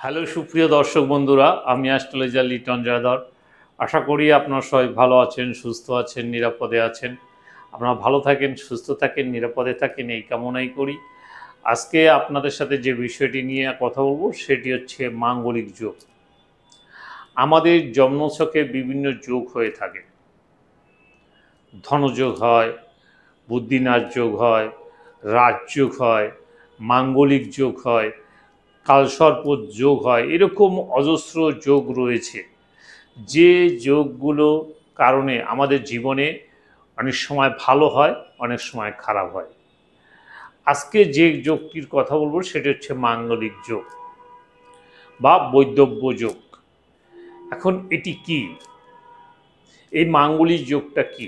Hello সুপ্রিয় দর্শক বন্ধুরা, আমি অ্যাস্ট্রোলজার লিটন জয়ধর। আশা করি আপনারা সবাই ভালো আছেন, সুস্থ আছেন, নিরাপদে আছেন। আপনারা ভালো থাকেন, সুস্থ থাকেন, নিরাপদে থাকেন, এই কামনাই করি। আজকে আপনাদের সাথে যে বিষয়টি নিয়ে কথা বলবো সেটি হচ্ছে মাঙ্গলিক যোগ। আমাদের জন্মছকে বিভিন্ন যোগ হয়ে থাকে। ধনযোগ হয়, বুদ্ধিনাশ যোগ হয়, রাজযোগ হয়, মাঙ্গলিক যোগ হয়, কালসর্প যোগ হয়, এরকম অজস্র যোগ রয়েছে। যে যোগগুলো কারণে আমাদের জীবনে অনেক সময় ভালো হয়, অনেক সময় খারাপ হয়। আজকে যে যোগটির কথা বলবো সেটি হচ্ছে মাঙ্গলিক যোগ বা বৈধব্য যোগ। এখন এটি কি? এই মাঙ্গলিক যোগটা কি?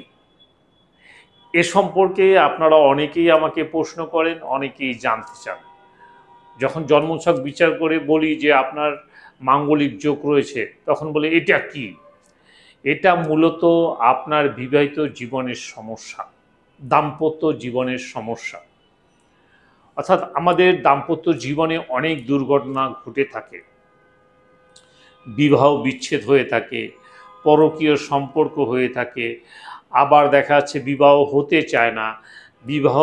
এ সম্পর্কে আপনারা অনেকেই আমাকে প্রশ্ন করেন, অনেকেই জানতে চান। যখন জন্মছক বিচার করে বলি যে আপনার মাঙ্গলিক যোগ রয়েছে, তখন বলে এটা কি? এটা মূলত আপনার বিবাহিত জীবনের সমস্যা, দাম্পত্য জীবনের সমস্যা। অর্থাৎ আমাদের দাম্পত্য জীবনে অনেক দুর্ঘটনা ঘটে থাকে, বিবাহ বিচ্ছেদ হয়ে থাকে, পরকীয় সম্পর্ক হয়ে থাকে, আবার দেখা যাচ্ছে বিবাহ হতে চায় না, বিবাহ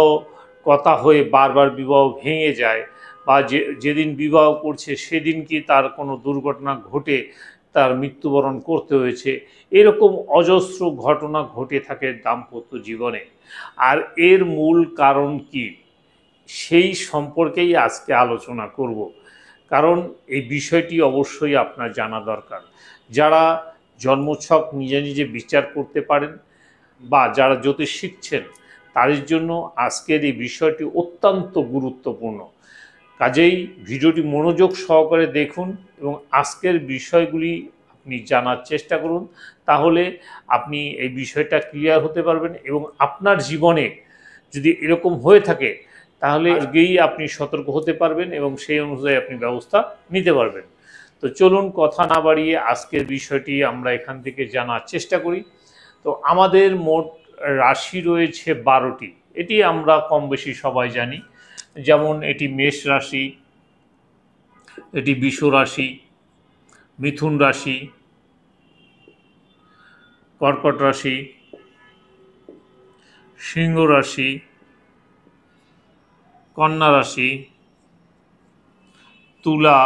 কথা হয়ে বারবার বিবাহ ভেঙে যায়, বা যেদিন বিবাহ করছে সেদিন কি তার কোনো দুর্ঘটনা ঘটে তার মৃত্যুবরণ করতে হয়েছে। এরকম অজস্র ঘটনা ঘটে থাকে দাম্পত্য জীবনে। আর এর মূল কারণ কি, সেই সম্পর্কেই আজকে আলোচনা করব। কারণ এই বিষয়টি অবশ্যই আপনার জানা দরকার। যারা জন্মছক নিজে নিজে বিচার করতে পারেন বা যারা জ্যোতিষ শিখছেন, তাদের জন্য আজকের এই বিষয়টি অত্যন্ত গুরুত্বপূর্ণ। কাজেই ভিডিওটি মনোযোগ সহকারে দেখুন এবং আজকের বিষয়গুলি আপনি জানার চেষ্টা করুন। তাহলে আপনি এই বিষয়টা ক্লিয়ার হতে পারবেন এবং আপনার জীবনে যদি এরকম হয়ে থাকে তাহলে আজকেই আপনি সতর্ক হতে পারবেন এবং সেই অনুযায়ী আপনি ব্যবস্থা নিতে পারবেন। তো চলুন কথা না বাড়িয়ে আজকের বিষয়টি আমরা এখান থেকে জানার চেষ্টা করি। তো আমাদের মোট রাশি রয়েছে 12টি। এটি আমরা কম বেশি সবাই জানি। যেমন এটি মেষ রাশি, এটি বৃষ রাশি, মিথুন রাশি, কর্কট রাশি, সিংহ রাশি, কন্যা রাশি, তুলা,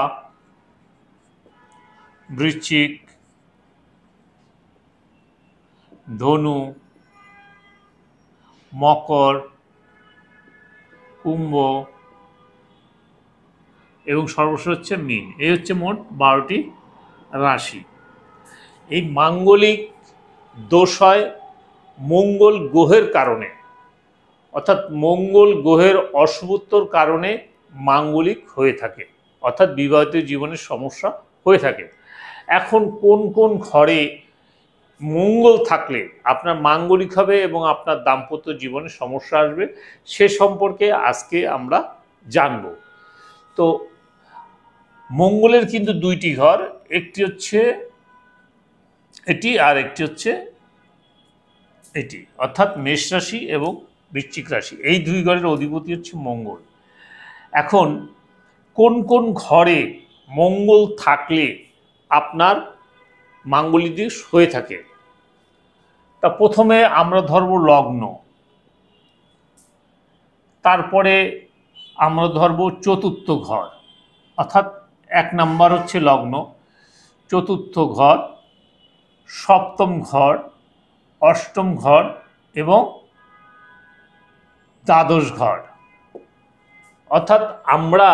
বৃশ্চিক, ধনু, মকর, কুম্ভ এবং সর্বশেষ হচ্ছে মীন। এই হচ্ছে মোট 12টি রাশি। এই মাঙ্গলিক দোষ হয় মঙ্গল গ্রহের কারণে, অর্থাৎ মঙ্গল গ্রহের অশুভত্বর কারণে মাঙ্গলিক হয়ে থাকে, অর্থাৎ বিবাহিত জীবনের সমস্যা হয়ে থাকে। এখন কোন কোন ঘরে মঙ্গল থাকলে আপনার মাঙ্গলিক হবে এবং আপনার দাম্পত্য জীবনে সমস্যা আসবে, সে সম্পর্কে আজকে আমরা জানব। তো মঙ্গলের কিন্তু দুইটি ঘর, একটি হচ্ছে এটি আর একটি হচ্ছে এটি, অর্থাৎ মেষ রাশি এবং বৃশ্চিক রাশি, এই দুই ঘরের অধিপতি হচ্ছে মঙ্গল। এখন কোন কোন ঘরে মঙ্গল থাকলে আপনার মাঙ্গলিক দোষ হয়ে থাকে, তা প্রথমে আমরা ধরব লগ্ন, তারপরে আমরা ধরব চতুর্থ ঘর, অর্থাৎ 1 নম্বর হচ্ছে লগ্ন, চতুর্থ ঘর, সপ্তম ঘর, অষ্টম ঘর এবং দ্বাদশ ঘর। অর্থাৎ আমরা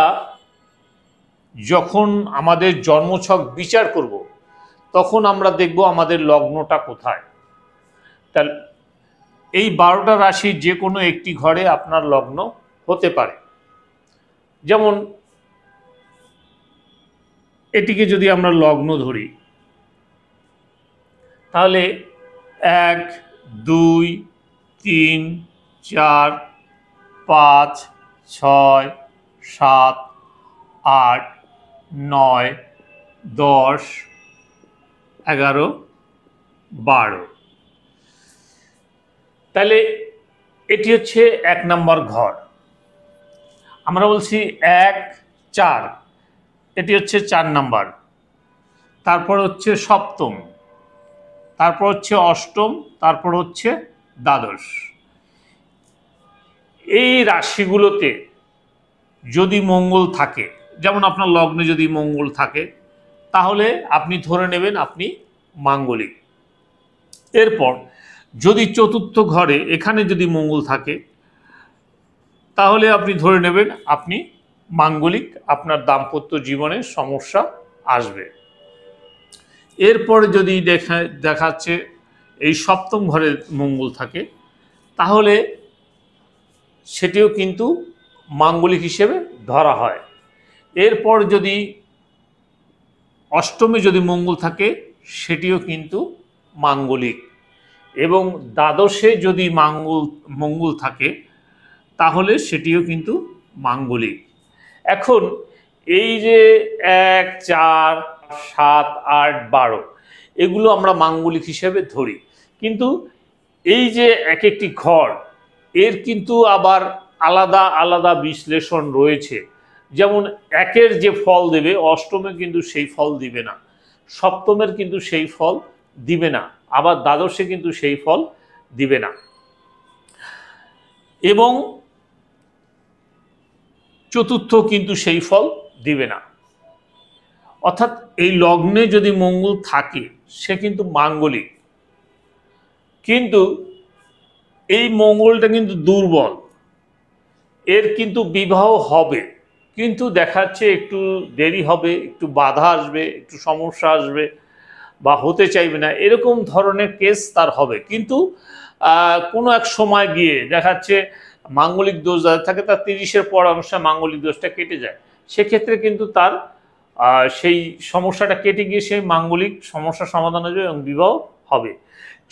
যখন আমাদের জন্মছক বিচার করব তখন আমরা দেখব আমাদের লগ্নটা কোথায়। তাহলে এই 12টা রাশির যে কোনো একটি ঘরে আপনার লগ্ন হতে পারে। যেমন এটিকে যদি আমরা লগ্ন ধরি, তাহলে 1, 2, 3, 4, 5, 6, 7, 8, 9, 10, 11, 12। তাহলে এটি হচ্ছে 1 নম্বর ঘর। আমরা বলছি 1, 4, এটি হচ্ছে 4 নাম্বার। তারপর হচ্ছে সপ্তম, তারপর হচ্ছে অষ্টম, তারপর হচ্ছে দ্বাদশ। এই রাশিগুলোতে যদি মঙ্গল থাকে, যেমন আপনার লগ্নে যদি মঙ্গল থাকে, তাহলে আপনি ধরে নেবেন আপনি মাঙ্গলিক। এরপর যদি চতুর্থ ঘরে এখানে যদি মঙ্গল থাকে, তাহলে আপনি ধরে নেবেন আপনি মাঙ্গলিক, আপনার দাম্পত্য জীবনে সমস্যা আসবে। এরপরে যদি দেখাচ্ছে এই সপ্তম ঘরে মঙ্গল থাকে, তাহলে সেটিও কিন্তু মাঙ্গলিক হিসেবে ধরা হয়। এরপর যদি অষ্টমে যদি মঙ্গল থাকে, সেটিও কিন্তু মাঙ্গলিক। এবং দ্বাদশে যদি মঙ্গল থাকে, তাহলে সেটিও কিন্তু মাঙ্গলিক। এখন এই যে 1, 4, 7, 8, 12 এগুলো আমরা মাঙ্গলিক হিসেবে ধরি, কিন্তু এই যে এক একটি ঘর, এর কিন্তু আবার আলাদা আলাদা বিশ্লেষণ রয়েছে। যেমন একের যে ফল দেবে অষ্টমে কিন্তু সেই ফল দিবে না, সপ্তমের কিন্তু সেই ফল দিবে না, আবার দ্বাদশে কিন্তু সেই ফল দিবে না, এবং চতুর্থ কিন্তু সেই ফল দিবে না। অর্থাৎ এই লগ্নে যদি মঙ্গল থাকে, সে কিন্তু মাঙ্গলিক, কিন্তু এই মঙ্গলটা কিন্তু দুর্বল, এর কিন্তু বিবাহ হবে, কিন্তু দেখাচ্ছে একটু দেরি হবে, একটু বাধা আসবে, একটু সমস্যা আসবে, বা হতে চাইবে না, এরকম ধরনের কেস তার হবে। কিন্তু কোনো এক সময় গিয়ে দেখাচ্ছে মাঙ্গলিক দোষ যাদের থাকে, তার 30-এর পর অংশে মাঙ্গলিক দোষটা কেটে যায়, সেক্ষেত্রে কিন্তু তার সেই সমস্যাটা কেটে গিয়ে সেই মাঙ্গলিক সমস্যার সমাধান হবে এবং বিবাহ হবে।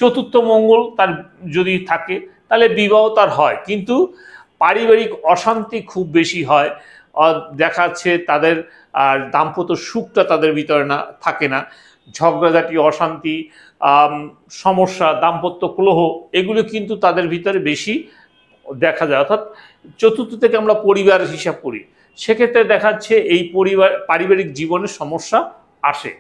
চতুর্থ মঙ্গল তার যদি থাকে, তাহলে বিবাহ তার হয়, কিন্তু পারিবারিক অশান্তি খুব বেশি হয়, দেখাচ্ছে তাদের দাম্পত্য সুখটা তাদের ভিতরে না থাকে না, ঝগড়াঝাটি, অশান্তি, সমস্যা, দাম্পত্য কলহ, এগুলো কিন্তু তাদের ভিতরে বেশি দেখা যায়। অর্থাৎ চতুর্থ থেকে আমরা পরিবার হিসাব করি, সেক্ষেত্রে দেখাচ্ছে এই পারিবারিক জীবনের সমস্যা আসে।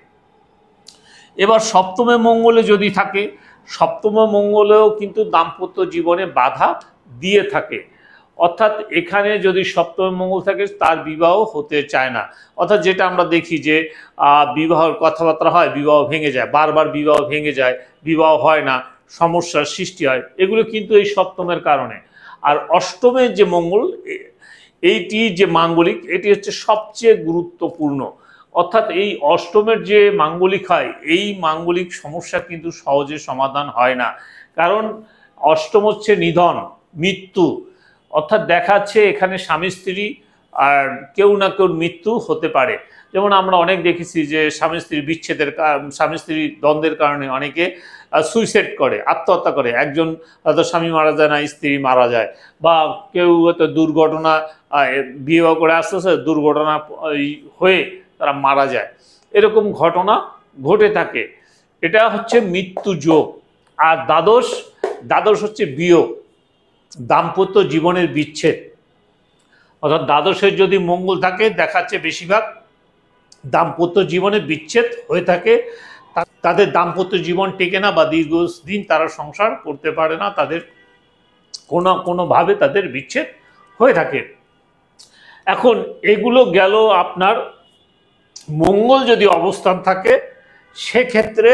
এবার সপ্তমে মঙ্গলে যদি থাকে, সপ্তমে মঙ্গলেও কিন্তু দাম্পত্য জীবনে বাধা দিয়ে থাকে। অর্থাৎ এখানে যদি সপ্তমে মঙ্গল থাকে, তার বিবাহ হতে চায় না। অর্থাৎ যেটা আমরা দেখি যে বিবাহের কথাবার্তা হয়, বিবাহ ভেঙে যায়, বারবার বিবাহ ভেঙে যায়, বিবাহ হয় না, সমস্যার সৃষ্টি হয়, এগুলো কিন্তু এই সপ্তমের কারণে। আর অষ্টমের যে মঙ্গল, এইটি যে মাঙ্গলিক, এটি হচ্ছে সবচেয়ে গুরুত্বপূর্ণ। অর্থাৎ এই অষ্টমের যে মাঙ্গলিক হয়, এই মাঙ্গলিক সমস্যা কিন্তু সহজে সমাধান হয় না, কারণ অষ্টম হচ্ছে নিধন, মৃত্যু। অর্থাৎ দেখাচ্ছে এখানে স্বামী স্ত্রী আর কেউ না কেউ মৃত্যু হতে পারে। যেমন আমরা অনেক দেখেছি যে স্বামী স্ত্রী দ্বন্দ্বের কারণে অনেকে সুইসাইড করে, আত্মহত্যা করে। একজন হয়তো স্বামী মারা যায় না, স্ত্রী মারা যায়, বা কেউ হয়তো দুর্ঘটনা, বিবাহ করে আস্তে আস্তে দুর্ঘটনা হয়ে তারা মারা যায়, এরকম ঘটনা ঘটে থাকে। এটা হচ্ছে মৃত্যু যোগ। আর দ্বাদশ হচ্ছে বিয়োগ, দাম্পত্য জীবনের বিচ্ছেদ। অর্থাৎ দ্বাদশের যদি মঙ্গল থাকে, দেখাচ্ছে বেশিরভাগ দাম্পত্য জীবনে বিচ্ছেদ হয়ে থাকে, তাদের দাম্পত্য জীবন টেকে না, বা দীর্ঘদিন তারা সংসার করতে পারে না, তাদের কোনোভাবে তাদের বিচ্ছেদ হয়ে থাকে। এখন এগুলো গেল আপনার মঙ্গল যদি অবস্থান থাকে, সেক্ষেত্রে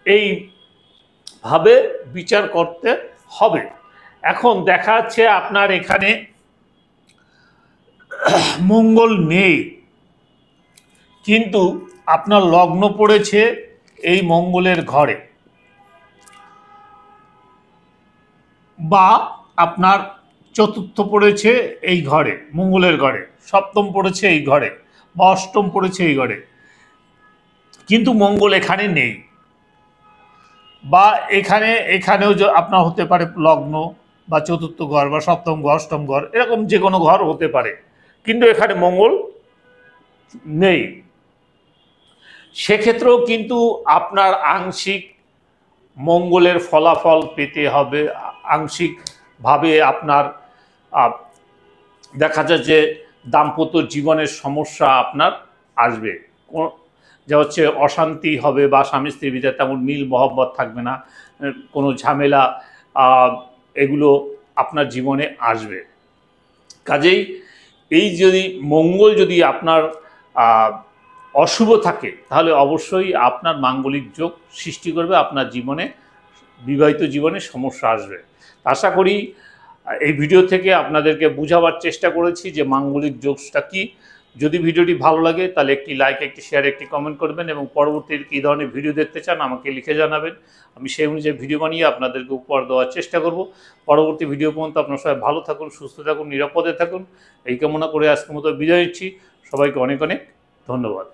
এইভাবে বিচার করতে হবে। এখন দেখা যাচ্ছে আপনার এখানে মঙ্গল নেই, কিন্তু আপনার লগ্ন পড়েছে এই মঙ্গলের ঘরে, বা আপনার চতুর্থ পড়েছে এই ঘরে, মঙ্গলের ঘরে, সপ্তম পড়েছে এই ঘরে, বা অষ্টম পড়েছে এই ঘরে, কিন্তু মঙ্গল এখানে নেই। বা এখানেও আপনার হতে পারে লগ্ন, বা চতুর্থ ঘর, বা সপ্তম ঘর, অষ্টম ঘর, এরকম যে কোনো ঘর হতে পারে, কিন্তু এখানে মঙ্গল নেই। সেক্ষেত্রেও কিন্তু আপনার আংশিক মঙ্গলের ফলাফল পেতে হবে। আংশিকভাবে আপনার দেখা যায় যে দাম্পত্য জীবনের সমস্যা আপনার আসবে, যা হচ্ছে অশান্তি হবে বা স্বামী স্ত্রীর ভিতরে তেমন মিল মহব্বত থাকবে না, কোনো ঝামেলা এগুলো আপনার জীবনে আসবে। কাজেই এই যদি মঙ্গল যদি আপনার অশুভ থাকে তাহলে অবশ্যই আপনার মাঙ্গলিক যোগ সৃষ্টি করবে, আপনার জীবনে বিবাহিত জীবনে সমস্যা আসবে। আশা করি এই ভিডিও থেকে আপনাদেরকে বোঝাবার চেষ্টা করেছি যে মাঙ্গলিক যোগটা কী। যদি ভিডিওটি ভালো লাগে তাহলে একটি লাইক, একটি শেয়ার, একটি কমেন্ট করবেন এবং পরবর্তীতে কী ধরনের ভিডিও দেখতে চান আমাকে লিখে জানাবেন। আমি সেই অনুযায়ী ভিডিও বানিয়ে আপনাদেরকে উপহার দেওয়ার চেষ্টা করব। পরবর্তী ভিডিও পর্যন্ত আপনার সবাই ভালো থাকুন, সুস্থ থাকুন, নিরাপদে থাকুন, এই কামনা করে আজকের মতো বিদায় নিচ্ছি। সবাইকে অনেক অনেক ধন্যবাদ।